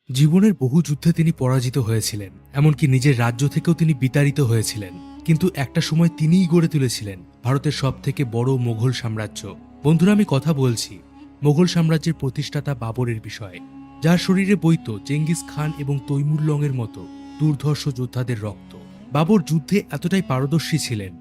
জীবনের বহু যুদ্ধে তিনি পরাজিত হয়েছিলেন, এমনকি নিজের রাজ্য থেকেও তিনি বিতাড়িত হয়েছিলেন। কিন্তু একটা সময় তিনিই গড়ে তুলেছিলেন ভারতের সবথেকে বড় মোগল সাম্রাজ্য। বন্ধুরা, আমি কথা বলছি মোগল সাম্রাজ্যের প্রতিষ্ঠাতা বাবরের বিষয়ে, যার শরীরে বইত চেঙ্গিস খান এবং তৈমুর লংয়ের মতো দুর্ধর্ষ যোদ্ধাদের রক্ত। বাবর যুদ্ধে এতটাই পারদর্শী ছিলেন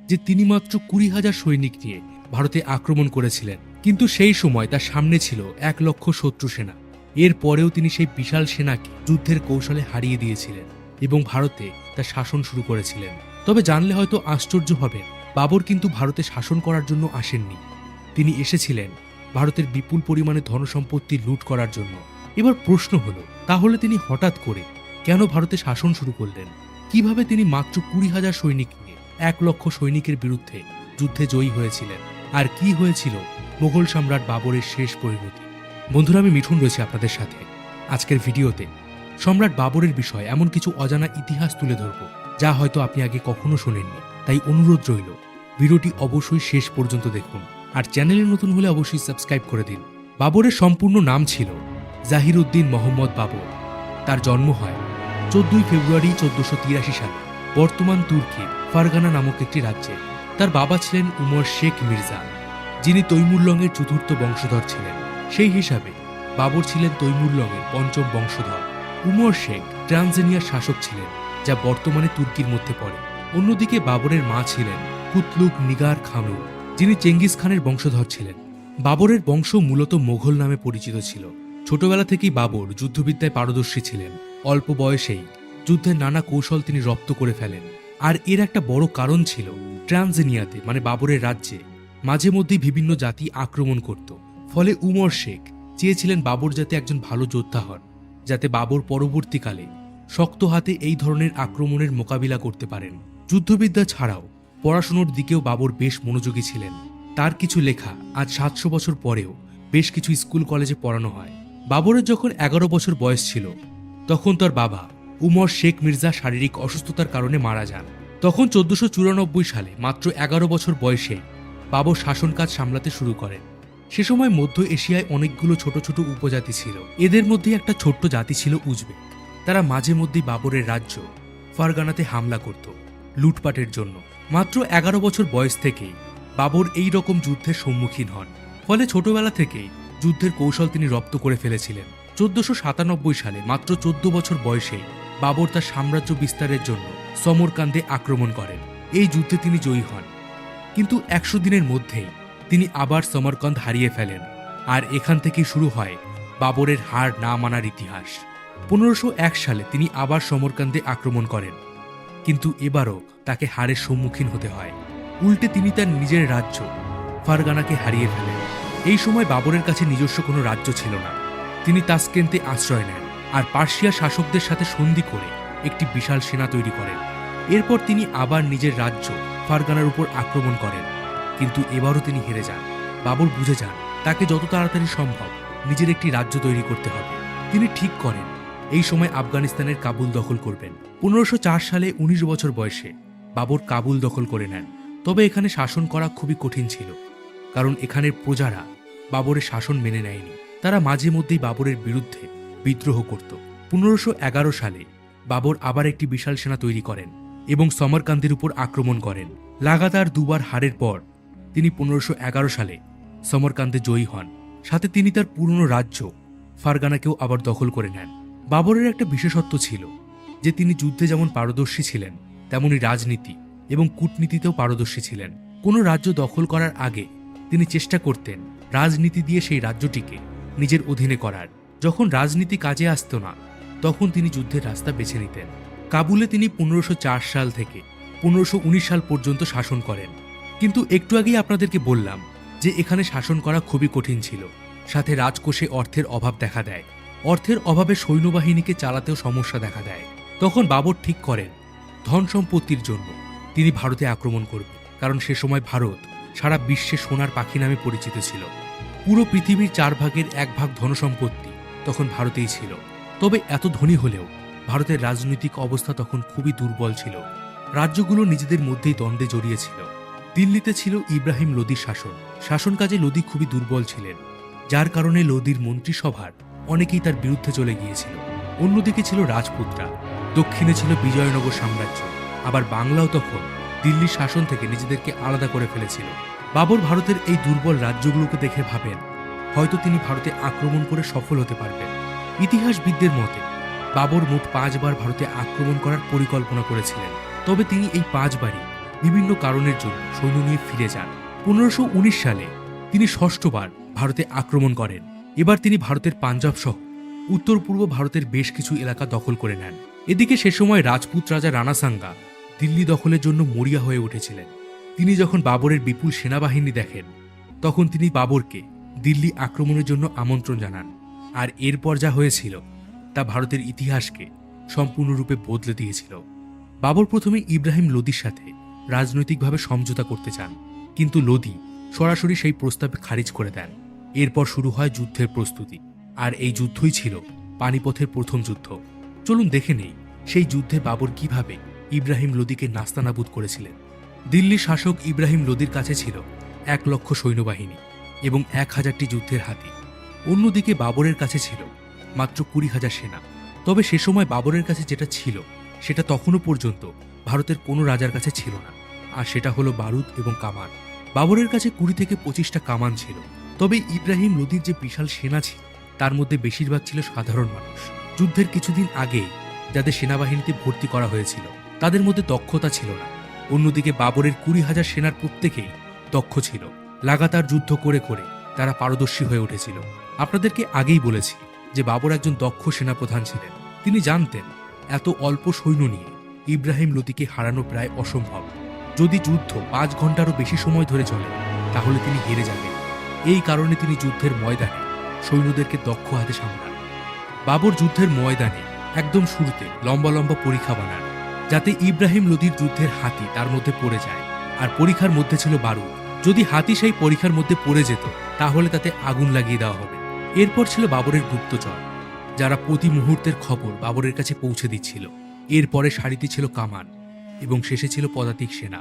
যে তিনি মাত্র 20,000 সৈনিক নিয়ে ভারতে আক্রমণ করেছিলেন। কিন্তু সেই সময় তার সামনে ছিল 1,00,000 শত্রু সেনা। এর পরেও তিনি সেই বিশাল সেনাকে যুদ্ধের কৌশলে হারিয়ে দিয়েছিলেন এবং ভারতে তার শাসন শুরু করেছিলেন। তবে জানলে হয়তো আশ্চর্য হবেন, বাবর কিন্তু ভারতে শাসন করার জন্য আসেননি। তিনি এসেছিলেন ভারতের বিপুল পরিমাণে ধনসম্পত্তি লুট করার জন্য। এবার প্রশ্ন হলো, তাহলে তিনি হঠাৎ করে কেন ভারতে শাসন শুরু করলেন? কিভাবে তিনি মাত্র 20,000 সৈনিক নিয়ে 1,00,000 সৈনিকের বিরুদ্ধে যুদ্ধে জয়ী হয়েছিলেন? আর কি হয়েছিল মোগল সম্রাট বাবরের শেষ পরিণতি? বন্ধুরা, আমি মিঠুন রয়েছি আপনাদের সাথে। আজকের ভিডিওতে সম্রাট বাবরের বিষয়ে এমন কিছু অজানা ইতিহাস তুলে ধরব যা হয়তো আপনি আগে কখনো শোনেননি। তাই অনুরোধ রইল, ভিডিওটি অবশ্যই শেষ পর্যন্ত দেখুন, আর চ্যানেলে নতুন হলে অবশ্যই সাবস্ক্রাইব করে দিন। বাবরের সম্পূর্ণ নাম ছিল জাহিরউদ্দিন মোহাম্মদ বাবর। তার জন্ম হয় 14 ফেব্রুয়ারি 1483 সালে বর্তমান তুর্কির ফারগানা নামক একটি রাজ্যে। তার বাবা ছিলেন উমর শেখ মির্জা, যিনি তৈমুর লংয়ের চতুর্থ বংশধর ছিলেন। সেই হিসাবে বাবর ছিলেন তৈমুর লংয়ের পঞ্চম বংশধর। উমর শেখ ট্রানজানিয়ার শাসক ছিলেন, যা বর্তমানে তুর্কির মধ্যে পড়ে। অন্যদিকে বাবরের মা ছিলেন কুতলুক নিগার খানু, যিনি চেঙ্গিস খানের বংশধর ছিলেন। বাবরের বংশ মূলত মোঘল নামে পরিচিত ছিল। ছোটবেলা থেকেই বাবর যুদ্ধবিদ্যায় পারদর্শী ছিলেন। অল্প বয়সেই যুদ্ধের নানা কৌশল তিনি রপ্ত করে ফেলেন। আর এর একটা বড় কারণ ছিল, ট্রানজানিয়াতে মানে বাবরের রাজ্যে মাঝে মধ্যেই বিভিন্ন জাতি আক্রমণ করত। ফলে উমর শেখ চেয়েছিলেন বাবর যাতে একজন ভালো যোদ্ধা হন, যাতে বাবর পরবর্তীকালে শক্ত হাতে এই ধরনের আক্রমণের মোকাবিলা করতে পারেন। যুদ্ধবিদ্যা ছাড়াও পড়াশোনার দিকেও বাবর বেশ মনোযোগী ছিলেন। তার কিছু লেখা আজ 700 বছর পরেও বেশ কিছু স্কুল কলেজে পড়ানো হয়। বাবরের যখন 11 বছর বয়স ছিল, তখন তার বাবা উমর শেখ মির্জা শারীরিক অসুস্থতার কারণে মারা যান। তখন 1494 সালে মাত্র 11 বছর বয়সে বাবর শাসন কাজ সামলাতে শুরু করেন। সে সময় মধ্য এশিয়ায় অনেকগুলো ছোট ছোট উপজাতি ছিল। এদের মধ্যে একটা ছোট্ট জাতি ছিল উজবেক। তারা মাঝে মধ্যেই বাবরের রাজ্য ফারগানাতে হামলা করত লুটপাটের জন্য। মাত্র 11 বছর বয়স থেকেই বাবর এই রকম যুদ্ধের সম্মুখীন হন। ফলে ছোটবেলা থেকেই যুদ্ধের কৌশল তিনি রপ্ত করে ফেলেছিলেন। 1497 সালে মাত্র 14 বছর বয়সে বাবর তার সাম্রাজ্য বিস্তারের জন্য সমরকান্দে আক্রমণ করেন। এই যুদ্ধে তিনি জয়ী হন, কিন্তু 100 দিনের মধ্যেই তিনি আবার সমরকন্দ হারিয়ে ফেলেন। আর এখান থেকেই শুরু হয় বাবরের হার না মানার ইতিহাস। 1501 সালে তিনি আবার সমরকন্দে আক্রমণ করেন, কিন্তু এবারও তাকে হারের সম্মুখীন হতে হয়। উল্টে তিনি তার নিজের রাজ্য ফারগানাকে হারিয়ে ফেলেন। এই সময় বাবরের কাছে নিজস্ব কোনো রাজ্য ছিল না। তিনি তাসকেন্তে আশ্রয় নেন আর পার্সিয়া শাসকদের সাথে সন্ধি করে একটি বিশাল সেনা তৈরি করেন। এরপর তিনি আবার নিজের রাজ্য ফারগানার উপর আক্রমণ করেন, কিন্তু এবারও তিনি হেরে যান। বাবর বুঝে যান তাকে যত তাড়াতাড়ি সম্ভব নিজের একটি রাজ্য তৈরি করতে হবে। তিনি ঠিক করেন এই সময় আফগানিস্তানের কাবুল দখল করবেন। 1504 সালে 19 বছর বয়সে বাবর কাবুল দখল করে নেন। তবে এখানে শাসন করা খুবই কঠিন ছিল, কারণ এখানের প্রজারা বাবরের শাসন মেনে নেয়নি। তারা মাঝে মধ্যেই বাবরের বিরুদ্ধে বিদ্রোহ করত। 1511 সালে বাবর আবার একটি বিশাল সেনা তৈরি করেন এবং সমরকান্দের উপর আক্রমণ করেন। লাগাতার দুবার হারের পর তিনি 1511 সালে সমরকান্দে জয়ী হন। সাথে তিনি তার পুরনো রাজ্য ফারগানাকেও আবার দখল করে নেন। বাবরের একটা বিশেষত্ব ছিল যে তিনি যুদ্ধে যেমন পারদর্শী ছিলেন, তেমনি রাজনীতি এবং কূটনীতিতেও পারদর্শী ছিলেন। কোনো রাজ্য দখল করার আগে তিনি চেষ্টা করতেন রাজনীতি দিয়ে সেই রাজ্যটিকে নিজের অধীনে করার। যখন রাজনীতি কাজে আসত না, তখন তিনি যুদ্ধের রাস্তা বেছে নিতেন। কাবুলে তিনি 1504 সাল থেকে 1519 সাল পর্যন্ত শাসন করেন। কিন্তু একটু আগেই আপনাদেরকে বললাম যে এখানে শাসন করা খুবই কঠিন ছিল। সাথে রাজকোষে অর্থের অভাব দেখা দেয়। অর্থের অভাবে সৈন্যবাহিনীকে চালাতেও সমস্যা দেখা দেয়। তখন বাবর ঠিক করেন ধন সম্পত্তির জন্য তিনি ভারতে আক্রমণ করবেন, কারণ সে সময় ভারত সারা বিশ্বে সোনার পাখি নামে পরিচিত ছিল। পুরো পৃথিবীর 4 ভাগের 1 ভাগ ধনসম্পত্তি তখন ভারতেই ছিল। তবে এত ধনী হলেও ভারতের রাজনৈতিক অবস্থা তখন খুবই দুর্বল ছিল। রাজ্যগুলো নিজেদের মধ্যেই দ্বন্দ্বে জড়িয়েছিল। দিল্লিতে ছিল ইব্রাহিম লোদির শাসন কাজে লোদি খুবই দুর্বল ছিলেন, যার কারণে লোদির মন্ত্রিসভার অনেকেই তার বিরুদ্ধে চলে গিয়েছিল। অন্যদিকে ছিল রাজপুতরা, দক্ষিণে ছিল বিজয়নগর সাম্রাজ্য, আবার বাংলাও তখন দিল্লির শাসন থেকে নিজেদেরকে আলাদা করে ফেলেছিল। বাবর ভারতের এই দুর্বল রাজ্যগুলোকে দেখে ভাবেন হয়তো তিনি ভারতে আক্রমণ করে সফল হতে পারবেন। ইতিহাসবিদদের মতে বাবর মোট 5 বার ভারতে আক্রমণ করার পরিকল্পনা করেছিলেন, তবে তিনি এই 5 বারই বিভিন্ন কারণের জন্য সৈন্য নিয়ে ফিরে যান। 1519 সালে তিনি ষষ্ঠবার ভারতে আক্রমণ করেন। এবার তিনি ভারতের পাঞ্জাব সহ উত্তর পূর্ব ভারতের বেশ কিছু এলাকা দখল করে নেন। এদিকে সে সময় রাজপুত রাজা রানা সাঙ্গা দিল্লি দখলের জন্য মরিয়া হয়ে উঠেছিলেন। তিনি যখন বাবরের বিপুল সেনাবাহিনী দেখেন তখন তিনি বাবরকে দিল্লি আক্রমণের জন্য আমন্ত্রণ জানান। আর এরপর যা হয়েছিল তা ভারতের ইতিহাসকে সম্পূর্ণরূপে বদলে দিয়েছিল। বাবর প্রথমে ইব্রাহিম লোদির সাথে রাজনৈতিকভাবে সমঝোতা করতে চান, কিন্তু লোদি সরাসরি সেই প্রস্তাব খারিজ করে দেন। এরপর শুরু হয় যুদ্ধের প্রস্তুতি, আর এই যুদ্ধই ছিল পানিপথের প্রথম যুদ্ধ। চলুন দেখে নেই সেই যুদ্ধে বাবর কিভাবে ইব্রাহিম লোদিকে নাস্তানাবুদ করেছিলেন। দিল্লির শাসক ইব্রাহিম লোদির কাছে ছিল 1 লক্ষ সৈন্যবাহিনী এবং 1000টি যুদ্ধের হাতি। অন্যদিকে বাবরের কাছে ছিল মাত্র 20,000 সেনা। তবে সে সময় বাবরের কাছে যেটা ছিল সেটা তখনও পর্যন্ত ভারতের কোনো রাজার কাছে ছিল না, আর সেটা হলো বারুদ এবং কামান। বাবরের কাছে 20 থেকে 25টা কামান ছিল, তবে ইব্রাহিম লোদির যে বিশাল সেনা ছিল তার মধ্যে বেশিরভাগ ছিল সাধারণ মানুষ। যুদ্ধের কিছুদিন আগে যাদের সেনাবাহিনীতে ভর্তি করা হয়েছিল তাদের মধ্যে দক্ষতা ছিল না। অন্যদিকে বাবরের 20,000 সেনার প্রত্যেকেই দক্ষ ছিল। লাগাতার যুদ্ধ করে করে তারা পারদর্শী হয়ে উঠেছিল। আপনাদেরকে আগেই বলেছি যে বাবর একজন দক্ষ সেনাপ্রধান ছিলেন। তিনি জানতেন এত অল্প সৈন্য নিয়ে ইব্রাহিম লোদিকে হারানো প্রায় অসম্ভব। যদি যুদ্ধ 5 ঘন্টারও বেশি সময় ধরে চলে তাহলে তিনি হেরে যাবেন। এই কারণে তিনি যুদ্ধের ময়দানে সৈন্যদেরকে দক্ষ হাতে সামলান। বাবর যুদ্ধের ময়দানে একদম শুরুতে লম্বা লম্বা পরীক্ষা বানান, যাতে ইব্রাহিম লোদির যুদ্ধের হাতি তার মধ্যে পড়ে যায়। আর পরীক্ষার মধ্যে ছিল বারুদ। যদি হাতি সেই পরীক্ষার মধ্যে পড়ে যেত তাহলে তাতে আগুন লাগিয়ে দেওয়া হবে। এরপর ছিল বাবরের গুপ্তচর, যারা প্রতি মুহূর্তের খবর বাবরের কাছে পৌঁছে দিচ্ছিল। এরপরে সারিতে ছিল কামান এবং শেষে ছিল পদাতিক সেনা।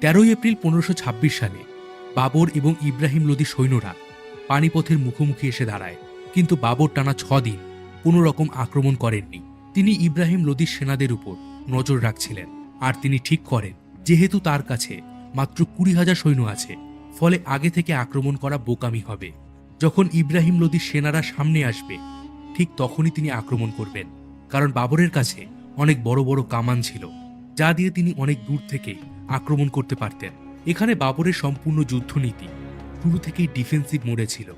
13 এপ্রিল 1526 সালে বাবর এবং ইব্রাহিম লোদি সৈন্যরা পানিপথের মুখোমুখি এসে দাঁড়ায়, কিন্তু বাবর টানা 6 দিন কোনো রকম আক্রমণ করেননি। তিনি ইব্রাহিম লোদির সেনাদের উপর নজর রাখছিলেন, আর তিনি ঠিক করেন যেহেতু তার কাছে মাত্র 20,000 সৈন্য আছে, ফলে আগে থেকে আক্রমণ করা বোকামি হবে। যখন ইব্রাহিম লোদির সেনারা সামনে আসবে ঠিক তখনই তিনি আক্রমণ করবেন, কারণ বাবরের কাছে অনেক বড় বড় কামান ছিল যা দিয়ে তিনি অনেক দূর থেকে আক্রমণ করতে পারতেন। এখানে বাবরের সম্পূর্ণ যুদ্ধনীতি শুরু থেকেই ডিফেন্সিভ মোডে ছিল।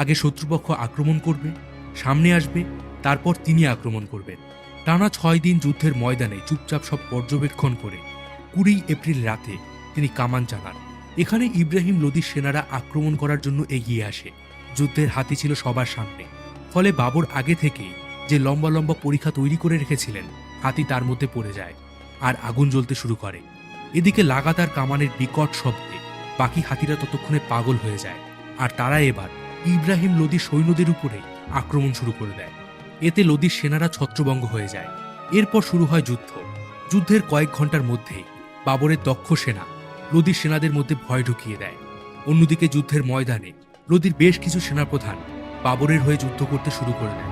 আগে শত্রুপক্ষ আক্রমণ করবে, সামনে আসবে, তারপর তিনি আক্রমণ করবেন। টানা 6 দিন যুদ্ধের ময়দানে চুপচাপ সব পর্যবেক্ষণ করে 20 এপ্রিল রাতে তিনি কামান চালান। এখানে ইব্রাহিম লোদির সেনারা আক্রমণ করার জন্য এগিয়ে আসে। যুদ্ধের হাতি ছিল সবার সামনে, ফলে বাবর আগে থেকেই যে লম্বা লম্বা পরীক্ষা তৈরি করে রেখেছিলেন হাতি তার মধ্যে পড়ে যায় আর আগুন জ্বলতে শুরু করে। এদিকে লাগাতার কামানের বিকট শব্দে বাকি হাতিরা ততক্ষণে পাগল হয়ে যায়, আর তারা এবার ইব্রাহিম লোদি সৈন্যদের উপরে আক্রমণ শুরু করে দেয়। এতে লোদির সেনারা ছত্রভঙ্গ হয়ে যায়। এরপর শুরু হয় যুদ্ধ। যুদ্ধের কয়েক ঘন্টার মধ্যেই বাবরের দক্ষ সেনা লোদির সেনাদের মধ্যে ভয় ঢুকিয়ে দেয়। অন্যদিকে যুদ্ধের ময়দানে লোদির বেশ কিছু সেনাপ্রধান বাবরের হয়ে যুদ্ধ করতে শুরু করে দেন,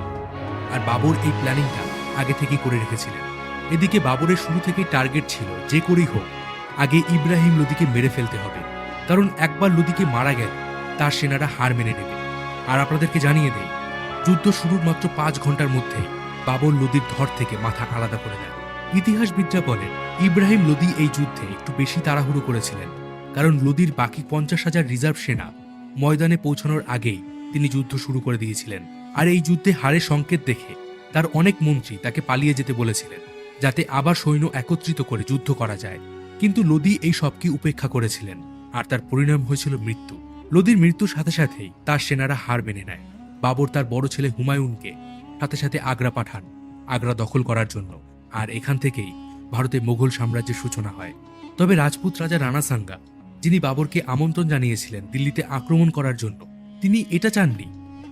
আর বাবর এই প্ল্যানিংটা আগে থেকেই করে রেখেছিলেন। এদিকে বাবরের শুরু থেকেই টার্গেট ছিল যে করেই হোক আগে ইব্রাহিম লোদিকে মেরে ফেলতে হবে, কারণ একবার লোদিকে মারা গেলে তার সেনারা হার মেনে নেবে। আর আপনাদেরকে জানিয়ে দেয় যুদ্ধ শুরুর মাত্র 5 ঘন্টার মধ্যেই বাবর লোদির ধর থেকে মাথা আলাদা করে দেন। ইতিহাসবিদরা বলেন ইব্রাহিম লোদি এই যুদ্ধে একটু বেশি তাড়াহুড়ো করেছিলেন, কারণ লোদির বাকি 50,000 রিজার্ভ সেনা ময়দানে পৌঁছানোর আগেই তিনি যুদ্ধ শুরু করে দিয়েছিলেন। আর এই যুদ্ধে হারের সংকেত দেখে তার অনেক মন্ত্রী তাকে পালিয়ে যেতে বলেছিলেন, যাতে আবার সৈন্য একত্রিত করে যুদ্ধ করা যায়। কিন্তু লোদি এই সবকে উপেক্ষা করেছিলেন, আর তার পরিণাম হয়েছিল মৃত্যু। লোদির মৃত্যুর সাথে সাথেই তার সেনারা হার মেনে নেয়। বাবর তার বড় ছেলে হুমায়ুনকে সাথে সাথে আগ্রা পাঠান আগ্রা দখল করার জন্য, আর এখান থেকেই ভারতে মোগল সাম্রাজ্যের সূচনা হয়। তবে রাজপুত রাজা রানা সাঙ্গা, যিনি বাবরকে আমন্ত্রণ জানিয়েছিলেন দিল্লিতে আক্রমণ করার জন্য, তিনি এটা চাননি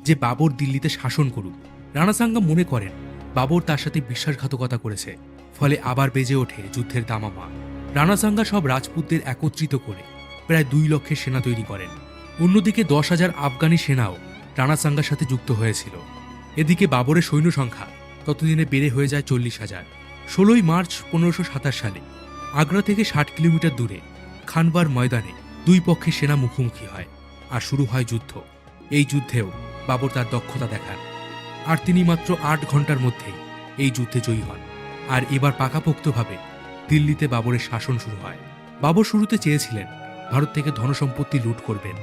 যে বাবর দিল্লিতে শাসন করুক। রানা সাঙ্গা মনে করেন বাবর তার সাথে বিশ্বাসঘাতকতা করেছে, ফলে আবার বেজে ওঠে যুদ্ধের দামামা। রানা সাঙ্গা সব রাজপুতদের একত্রিত করে প্রায় 2 লক্ষের সেনা তৈরি করেন। অন্যদিকে 10,000 আফগানি সেনাও রানা সাঙ্গার সাথে যুক্ত হয়েছিল। এদিকে বাবরের সৈন্য সংখ্যা ততদিনে বেড়ে হয়ে যায় 40,000। 16ই মার্চ 1527 সালে আগ্রা থেকে 60 কিলোমিটার দূরে খানবার ময়দানে দুই পক্ষের সেনা মুখোমুখি হয় আর শুরু হয় যুদ্ধ। এই যুদ্ধেও বাবর তার দক্ষতা দেখান আর তিনি মাত্র 8 ঘন্টার মধ্যেই এই যুদ্ধে জয়ী হন। আর এবার পাকাপোক্তভাবে দিল্লিতে বাবরের শাসন শুরু হয়। বাবর শুরুতে চেয়েছিলেন ভারত থেকে ধনসম্পত্তি লুট করবেন,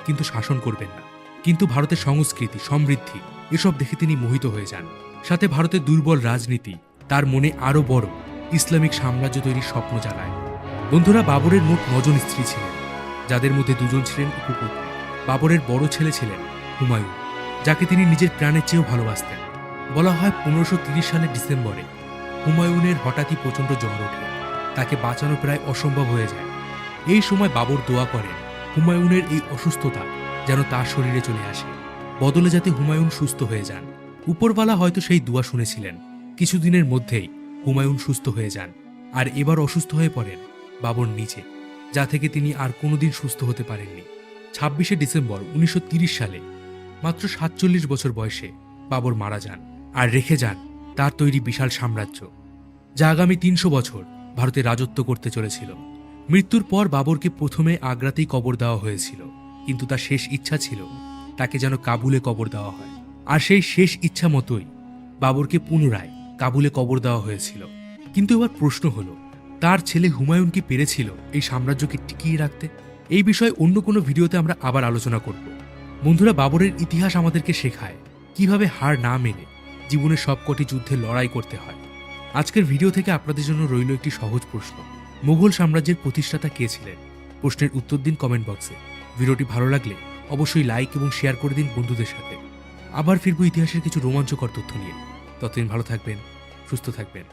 কিন্তু শাসন করবেন না। কিন্তু ভারতের সংস্কৃতি, সমৃদ্ধি এসব দেখে তিনি মোহিত হয়ে যান। সাথে ভারতের দুর্বল রাজনীতি তার মনে আরও বড় ইসলামিক সাম্রাজ্য তৈরির স্বপ্ন জাগায়। বন্ধুরা, বাবরের মোট 9 জন স্ত্রী ছিলেন, যাদের মধ্যে 2 জন ছিলেন উপপুত্র। বাবরের বড় ছেলে ছিলেন হুমায়ুন, যাকে তিনি নিজের প্রাণের চেয়েও ভালোবাসতেন। বলা হয় 1530 সালের ডিসেম্বরে হুমায়ুনের হঠাৎই প্রচণ্ড জ্বর ওঠে, তাকে বাঁচানো প্রায় অসম্ভব হয়ে যায়। এই সময় বাবর দোয়া করেন হুমায়ুনের এই অসুস্থতা যেন তার শরীরে চলে আসে, বদলে যাতে হুমায়ুন সুস্থ হয়ে যান। উপরওয়ালা হয়তো সেই দোয়া শুনেছিলেন। কিছুদিনের মধ্যেই হুমায়ুন সুস্থ হয়ে যান, আর এবার অসুস্থ হয়ে পড়েন বাবর নিজে, যা থেকে তিনি আর কোনোদিন সুস্থ হতে পারেননি। 26শে ডিসেম্বর 1930 সালে মাত্র 47 বছর বয়সে বাবর মারা যান আর রেখে যান তার তৈরি বিশাল সাম্রাজ্য, যা আগামী 300 বছর ভারতে রাজত্ব করতে চলেছিল। মৃত্যুর পর বাবরকে প্রথমে আগ্রাতেই কবর দেওয়া হয়েছিল, কিন্তু তার শেষ ইচ্ছা ছিল তাকে যেন কাবুলে কবর দেওয়া হয়। আর সেই শেষ ইচ্ছা মতোই বাবরকে পুনরায় কাবুলে কবর দেওয়া হয়েছিল। কিন্তু এবার প্রশ্ন হলো, তার ছেলে হুমায়ুন কি পেরেছিল এই সাম্রাজ্যকে টিকিয়ে রাখতে? এই বিষয়ে অন্য কোনো ভিডিওতে আমরা আবার আলোচনা করব। বন্ধুরা, বাবরের ইতিহাস আমাদেরকে শেখায় কিভাবে হার না মেনে জীবনের সবকটি যুদ্ধে লড়াই করতে হয়। আজকের ভিডিও থেকে আপনাদের জন্য রইল একটি সহজ প্রশ্ন: মুঘল সাম্রাজ্যের প্রতিষ্ঠাতা কে ছিলেন? প্রশ্নের উত্তর দিন কমেন্ট বক্সে। ভিডিওটি ভালো লাগলে অবশ্যই লাইক এবং শেয়ার করে দিন বন্ধুদের সাথে। আবার ফিরবো ইতিহাসের কিছু রোমাঞ্চকর তথ্য নিয়ে। ততদিন ভালো থাকবেন, সুস্থ থাকবেন।